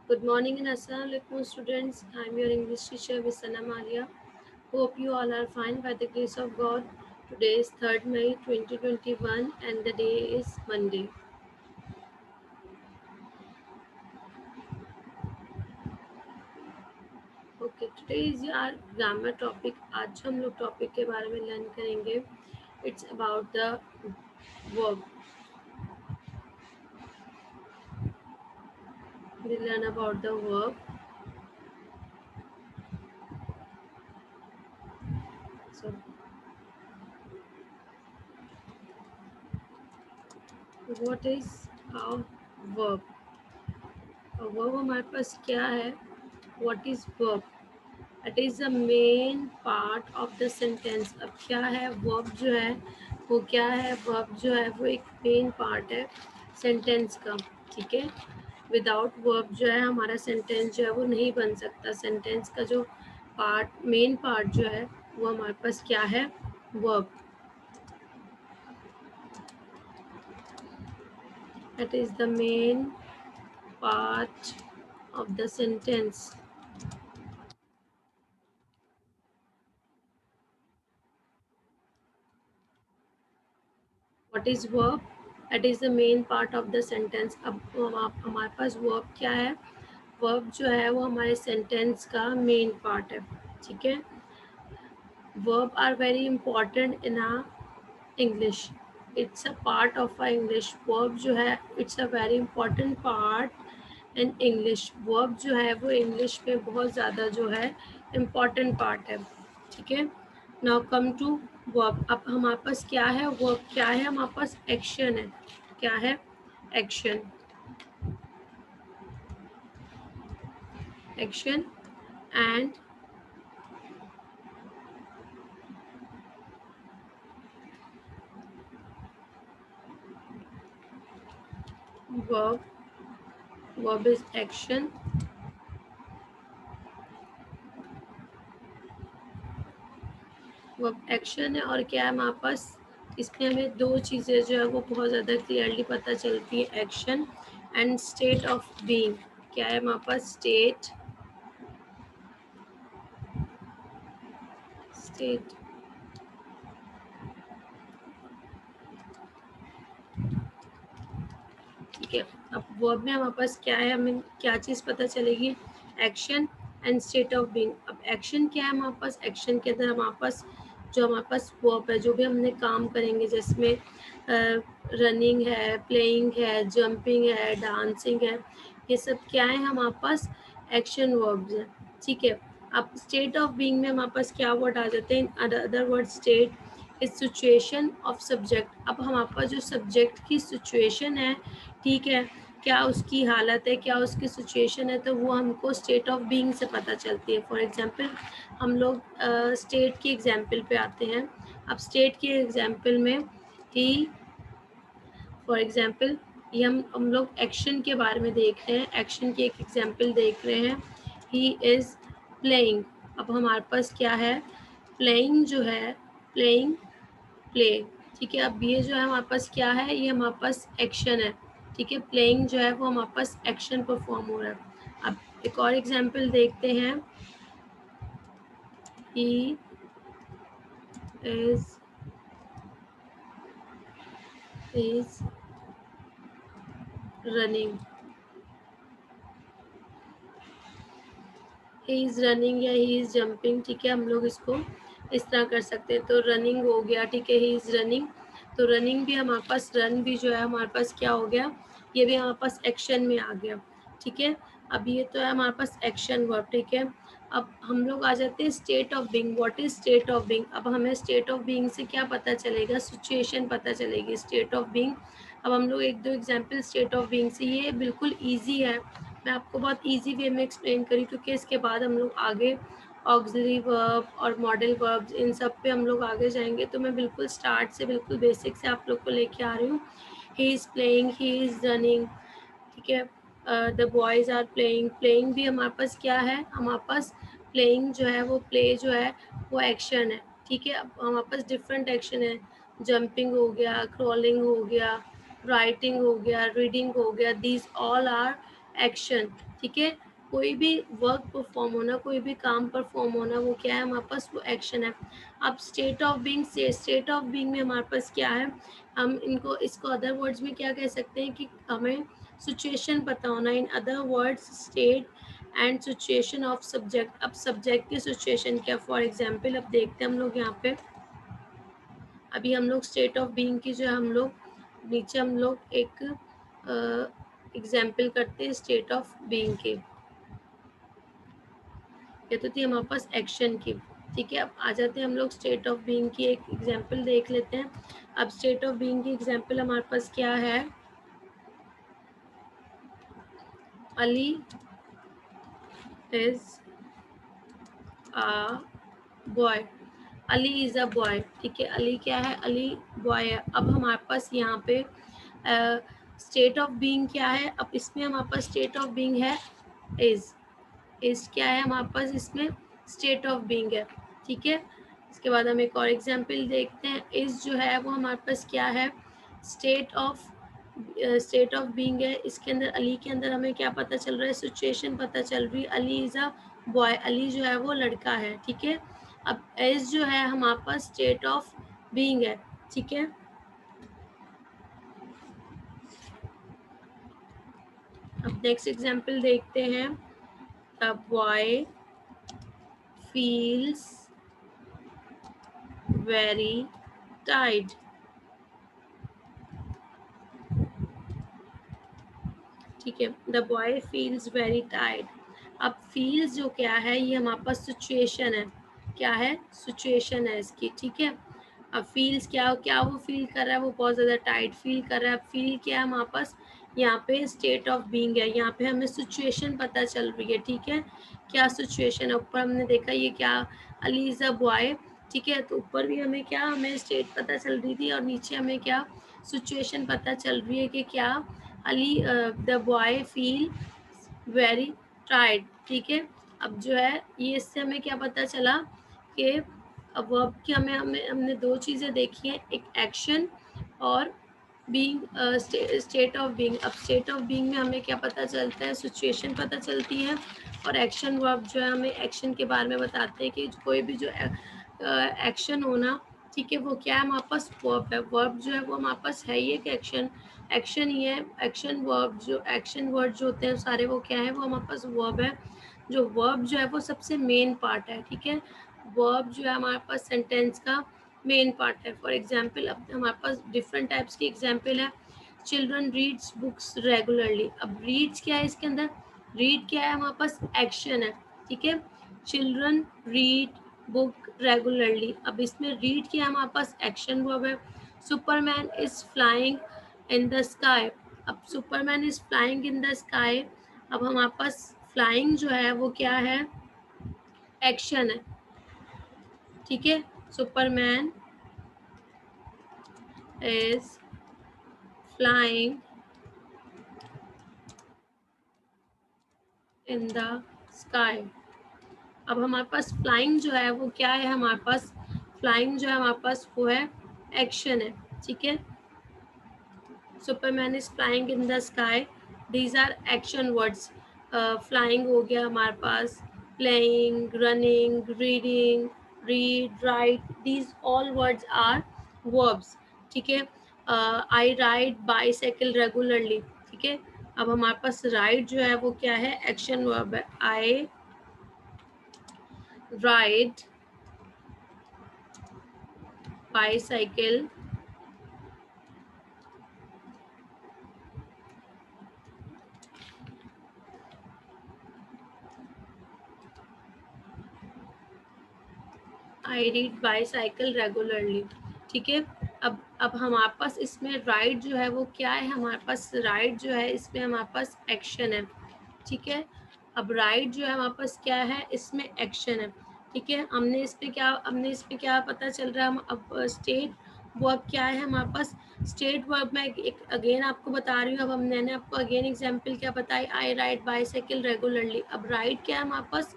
Good morning and assalamu alaikum students. I'm your English teacher Visana Maria. Hope you all are fine by the grace of God. Today is 3rd May 2021 and the day is Monday. Okay, today is our grammar topic. आज जो हम लोग topic के बारे में learn करेंगे, it's about the verb. We learn about the verb. So, what is a verb? A verb हमारे पास क्या है? What is verb? It is the main part of the sentence. अब क्या है वर्ब जो है वो क्या है? वर्ब जो है वो एक मेन पार्ट है सेंटेंस का. ठीक है, विदाउट वर्ब जो है हमारा सेंटेंस जो है वो नहीं बन सकता. सेंटेंस का जो पार्ट मेन पार्ट जो है वो हमारे पास क्या है? Verb. It is the main part of the sentence. What is verb? It is the main part of the sentence. अब हमारे पास verb क्या है? Verb जो है वो हमारे sentence का main part है. ठीक है, verb are very important in our English. It's a part of our English. Verb जो है it's a very important part in English. Verb जो है वो English में बहुत ज़्यादा जो है important part है. ठीक है, नाउ कम टू वर्ब. अब हमारे पास क्या है? वर्ब क्या है? हमारे पास एक्शन है. क्या है? Action. Action and verb. Verb is action. Verb action है और क्या है हमारे पास? इसमें हमें दो चीज़ें जो है वो बहुत ज़्यादा क्लियरली पता चलती है. Action and state of being. क्या है हमारे पास? स्टेट. स्टेट. ठीक है, अब वर्ब में हमारे पास क्या है? हमें क्या चीज़ पता चलेगी? Action and state of being. अब एक्शन क्या है हमारे पास? एक्शन के अंदर हमारे पास जो हमारे पास वर्ब है, जो भी हमने काम करेंगे जिसमें रनिंग है, प्लेइंग है, जंपिंग है, डांसिंग है, ये सब क्या है हमारे पास? एक्शन वर्ब्स हैं. ठीक है, अब स्टेट ऑफ बीइंग में हमारे पास क्या वर्ड आ जाते हैं? Other word state is situation of subject. अब हमारे पास जो सब्जेक्ट की सिचुएशन है, ठीक है, क्या उसकी हालत है, क्या उसकी सिचुएशन है, तो वो हमको स्टेट ऑफ बीइंग से पता चलती है. फॉर एग्जांपल हम लोग स्टेट की एग्जांपल पे आते हैं. अब स्टेट की एग्जांपल में ही फॉर एग्जांपल ये हम लोग एक्शन के बारे में देख रहे हैं. एक्शन की एक एग्जांपल देख रहे हैं. ही इज़ प्लेइंग. अब हमारे पास क्या है? प्लेइंग जो है, प्लेइंग, प्ले. ठीक है, अब ये जो है हमारे पास क्या है? ये हमारे पास एक्शन है. ठीक है, प्लेइंग जो है वो हमारे पास एक्शन परफॉर्म हो रहा है. अब एक और एग्जांपल देखते हैं. He is running. He is running या ही इज़ जंपिंग. ठीक है, हम लोग इसको इस तरह कर सकते हैं. तो रनिंग हो गया. ठीक है, ही इज़ रनिंग. तो रनिंग भी हमारे पास, रन भी जो है हमारे पास क्या हो गया? ये भी हमारे पास एक्शन में आ गया. ठीक है, अब ये तो है हमारे पास एक्शन वर्ब. ठीक है, अब हम लोग आ जाते हैं state of being. What is state of being? अब हमें स्टेट ऑफ बीइंग से क्या पता चलेगा? सिचुएशन पता चलेगी. स्टेट ऑफ बीइंग, अब हम लोग एक दो एग्जांपल स्टेट ऑफ बीइंग से, ये बिल्कुल ईजी है, मैं आपको बहुत ईजी वे में एक्सप्लेन करी, क्योंकि इसके बाद हम लोग आगे ऑक्सिलरी वर्ब और मॉडल वर्ब्स इन सब पे हम लोग आगे जाएंगे. तो मैं बिल्कुल स्टार्ट से, बिल्कुल बेसिक से आप लोग को लेके आ रही हूँ. He is playing, he is running. ठीक है, the boys are playing. Playing भी हमारे पास क्या है? हमारे पास प्लेइंग जो है वो, प्ले जो है वो एक्शन है. ठीक है, अब हमारे पास डिफरेंट एक्शन है. जंपिंग हो गया, क्रॉलिंग हो गया, राइटिंग हो गया, रीडिंग हो गया. दीज ऑल आर एक्शन, ठीक है। कोई भी वर्क परफॉर्म होना, कोई भी काम परफॉर्म होना, वो क्या है हमारे पास, वो एक्शन है। अब स्टेट ऑफ बीइंग से, स्टेट ऑफ बीइंग में हमारे पास क्या है, हम इसको अदर वर्ड्स में क्या कह सकते हैं कि हमें सिचुएशन पता होना, in other words state and situation of subject. अब सब्जेक्ट की सिचुएशन क्या, फॉर एग्जाम्पल अब देखते हैं हम लोग यहाँ पे, अभी हम लोग स्टेट ऑफ बीइंग की जो है हम लोग नीचे हम लोग एक एग्जाम्पल करते हैं स्टेट ऑफ बीइंग के। ये तो थी हमारे पास एक्शन की, ठीक है। अब आ जाते हैं हम लोग स्टेट ऑफ बीइंग की एक एग्जाम्पल देख लेते हैं। अब स्टेट ऑफ बीइंग की एग्जाम्पल हमारे पास क्या है, Ali is a boy, Ali is a boy, ठीक है। अली क्या है, अली बॉय है। अब हमारे पास यहाँ पे स्टेट ऑफ बीइंग क्या है, अब इसमें हमारे पास स्टेट ऑफ बीइंग है इज क्या है हमारे पास, इसमें स्टेट ऑफ बीइंग है, ठीक है। इसके बाद हम एक और एग्जाम्पल देखते हैं। इज जो है वो हमारे पास क्या है, स्टेट ऑफ बीइंग है। इसके अंदर अली के अंदर हमें क्या पता चल रहा है, सिचुएशन पता चल रही है, Ali is a boy, Ali जो है वो लड़का है, ठीक है। अब इज जो है हमारे पास स्टेट ऑफ बीइंग है, ठीक है। अब नेक्स्ट एग्जाम्पल देखते हैं। द बॉय फील्स वेरी टाइड, ठीक है। द बॉय फील्स वेरी टाइड। अब फील्स जो क्या है, ये हमारे पास सिचुएशन है, क्या है, सिचुएशन है इसकी, ठीक है। अब फील्स क्या क्या वो फील कर रहा है, वो बहुत ज़्यादा टाइट फील कर रहा है। अब फील क्या है हमारे पास, यहाँ पे स्टेट ऑफ बीइंग है, यहाँ पे हमें सिचुएशन पता चल रही है, ठीक है। क्या सिचुएशन है, ऊपर हमने देखा ये क्या, अली इज़ अ बॉय, ठीक है। तो ऊपर भी हमें क्या, हमें स्टेट पता चल रही थी, और नीचे हमें क्या सिचुएशन पता चल रही है कि क्या, Ali the boy feel very tired, ठीक है। अब जो है ये इससे हमें क्या पता चला कि अब वर्ब की हमें हमें हमने दो चीज़ें देखी हैं, एक एक्शन और बीइंग, स्टेट ऑफ बीइंग। अब स्टेट ऑफ बीइंग में हमें क्या पता चलता है, सिचुएशन पता चलती है, और एक्शन वर्ब जो है हमें एक्शन के बारे में बताते हैं कि कोई भी जो एक्शन होना, ठीक है, वो क्या है हमारे पास, वर्ब है। वर्ब जो है वो हमारे पास है ही एक एक्शन, एक्शन ही है। एक्शन वर्ब जो एक्शन वर्ड जो होते हैं सारे, वो क्या है, वो हमारे पास वर्ब है। जो वर्ब जो है वो सबसे मेन पार्ट है, ठीक है। वर्ब जो है हमारे पास सेंटेंस का मेन पार्ट है। फॉर एग्जाम्पल अब हमारे पास डिफरेंट टाइप्स की एग्जाम्पल है। Children reads books regularly. अब रीड्स क्या है इसके अंदर, रीड क्या है हमारे पास, एक्शन है, ठीक है। Children read book regularly. अब इसमें रीड क्या है हमारे पास, एक्शन वर्ब है। Superman is flying in the sky. अब Superman is flying in the sky, अब हमारे पास फ्लाइंग जो है वो क्या है, एक्शन है, ठीक है। Superman is flying in the sky. अब हमारे पास फ्लाइंग जो है वो क्या है, हमारे पास फ्लाइंग जो है हमारे पास वो है एक्शन है, ठीक है। Superman is flying in the sky, these are action words. Flying हो गया हमारे पास, playing, running, reading, read, write, these all words are verbs, ठीक है। आई राइड बाईसाइकिल रेगुलरली, ठीक है। अब हमारे पास राइड जो है वो क्या है, एक्शन वर्ब है। I ride bicycle I read bicycle regularly, ठीक है। अब हमारे पास इसमें राइड जो है वो क्या है, हमारे पास राइड जो है इसमें हमारे पास एक्शन है, ठीक है। अब राइड जो है हमारे पास क्या है, इसमें एक्शन है, ठीक है। हमने इस पे क्या पता चल रहा है, हम अब स्टेट वर्ब क्या है हमारे पास, स्टेट वर्ब में एक अगेन आपको बता रही हूँ। अब हम मैंने आपको अगेन एग्जांपल क्या बताई, आई राइड बाईसाइकिल रेगुलरली। अब राइड क्या है हमारे पास,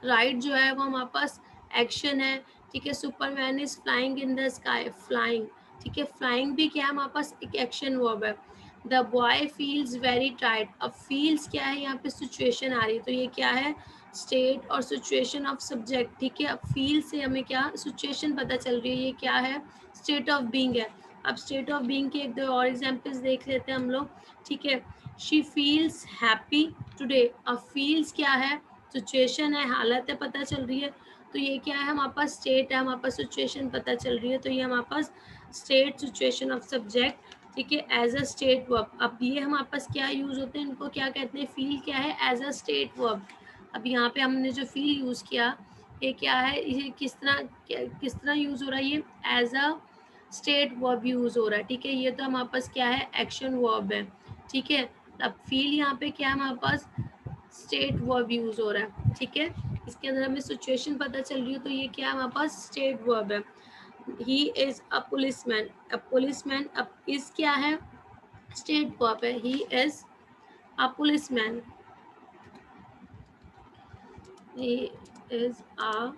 राइड जो है वो हमारे पास एक्शन है, ठीक है। Superman is flying in the sky, flying, ठीक है। फ्लाइंग भी क्या है हमारे पास, एक एक्शन वर्ब है। The boy feels very tired. अब फील्स क्या है, यहाँ पे सिचुएशन आ रही है, तो ये क्या है, स्टेट और सिचुएशन ऑफ सब्जेक्ट, ठीक है। अब फील से हमें क्या सिचुएशन पता चल रही है, ये क्या है, स्टेट ऑफ बीइंग है। अब स्टेट ऑफ बीइंग के एक दो और एग्जांपल्स देख लेते हैं हम लोग, ठीक है। She feels happy today. अब फील्स क्या है, सिचुएशन है, हालत है, पता चल रही है, तो ये क्या है, हमारे पास स्टेट है, हमारे पास सिचुएशन पता चल रही है, तो ये हमारे पास स्टेट सिचुएशन ऑफ सब्जेक्ट, ठीक है, एज अ स्टेट वर्ब। अब ये हमारे पास क्या यूज होते हैं, इनको क्या कहते हैं, फील क्या है, एज अ स्टेट वर्ब। अब यहाँ पे हमने जो फील यूज किया, ये क्या है, ये किस तरह यूज हो रहा है, ये as a state verb use हो रहा है, ठीक है। ये तो हमारे पास क्या है, एक्शन वर्ब है, ठीक है। अब फील यहाँ पे क्या है, हमारे पास स्टेट वर्ब यूज हो रहा है, ठीक है। इसके अंदर हमें सिचुएशन पता चल रही है, तो ये क्या है, हमारे पास स्टेट वर्ब है। He is a policeman. अब पुलिसमैन, अब इज क्या है, स्टेट वर्ब है, he is a policeman, he is a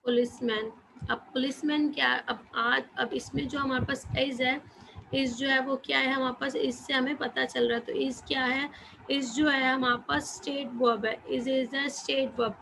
policeman. अब पुलिसमैन क्या, अब इसमें जो हमारे पास इज है, इस जो है वो क्या है, हमारे पास इससे हमें पता चल रहा है, तो इस क्या है, इस जो है हमारे पास स्टेट वर्ब है, is a state verb.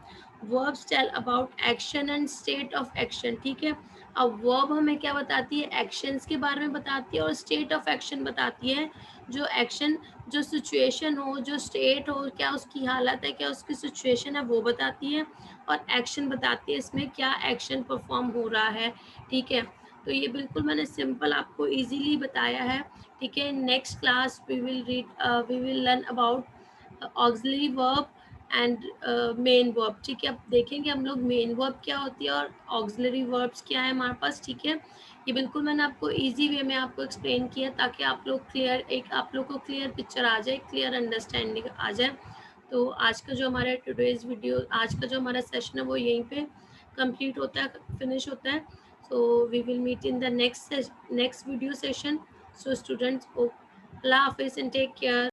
Verbs tell about action and state of action, ठीक है। अब वर्ब हमें क्या बताती है, एक्शंस के बारे में बताती है, और स्टेट ऑफ एक्शन बताती है, जो एक्शन, जो सिचुएशन हो, जो स्टेट हो, क्या उसकी हालत है, क्या उसकी सिचुएशन है, वो बताती है, और एक्शन बताती है, इसमें क्या एक्शन परफॉर्म हो रहा है, ठीक है। तो ये बिल्कुल मैंने सिंपल आपको इजीली बताया है, ठीक है। Next class we will learn about auxiliary verb and main verb, ठीक है। अब देखेंगे हम लोग मेन वर्ब क्या होती है और ऑक्सिलरी वर्ब्स क्या है हमारे पास, ठीक है। ये बिल्कुल मैंने आपको इजी वे में आपको एक्सप्लेन किया, ताकि आप लोग को क्लियर पिक्चर आ जाए, क्लियर अंडरस्टैंडिंग आ जाए। तो आज का जो हमारा टुडेज वीडियो, आज का जो हमारा सेशन है वो यहीं पे कंप्लीट होता है, फिनिश होता है। So we will meet in the next video session. So students, अल्लाह हाफिज़ एंड टेक केयर।